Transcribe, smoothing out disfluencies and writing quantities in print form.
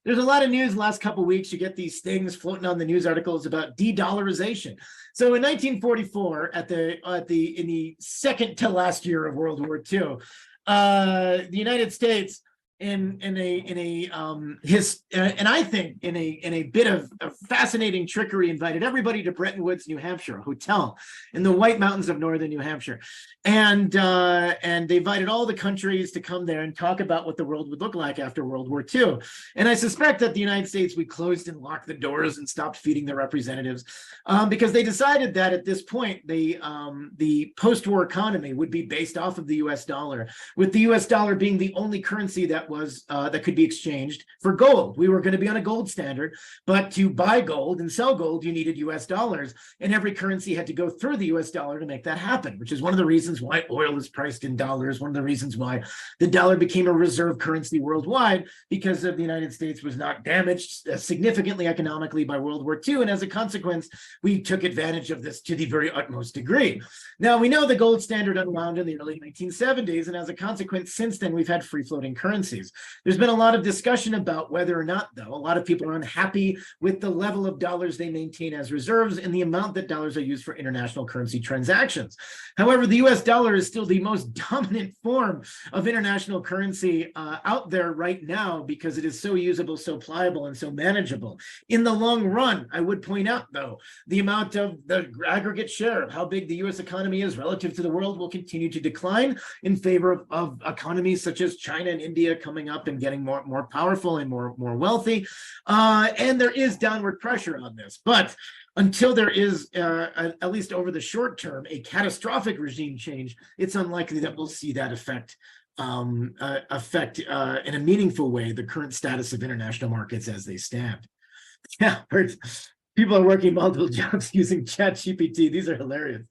There's a lot of news the last couple of weeks. You get these things floating on the news articles about de-dollarization. So in 1944, in the second to last year of World War II, the United States and I think in a bit of fascinating trickery, invited everybody to Bretton Woods, New Hampshire, a hotel in the White Mountains of northern New Hampshire, and they invited all the countries to come there and talk about what the world would look like after World War II. And I suspect that the United States, we closed and locked the doors and stopped feeding their representatives because they decided that at this point the post-war economy would be based off of the U.S. dollar, with the U.S. dollar being the only currency that could be exchanged for gold. We were going to be on a gold standard, but to buy gold and sell gold, you needed U.S. dollars, and every currency had to go through the U.S. dollar to make that happen, which is one of the reasons why oil is priced in dollars, one of the reasons why the dollar became a reserve currency worldwide, because of the United States was not damaged significantly economically by World War II, and as a consequence, we took advantage of this to the very utmost degree. Now, we know the gold standard unwound in the early 1970s, and as a consequence, since then, we've had free-floating currencies. There's been a lot of discussion about whether or not, though, a lot of people are unhappy with the level of dollars they maintain as reserves and the amount that dollars are used for international currency transactions. However, the US dollar is still the most dominant form of international currency out there right now because it is so usable, so pliable, and so manageable. In the long run, I would point out, though, the amount of the aggregate share of how big the US economy is relative to the world will continue to decline in favor of economies such as China and India coming up and getting more powerful and more wealthy. And there is downward pressure on this. But until there is, at least over the short term, a catastrophic regime change, it's unlikely that we'll see that affect in a meaningful way the current status of international markets as they stand. Yeah, people are working multiple jobs using ChatGPT. These are hilarious.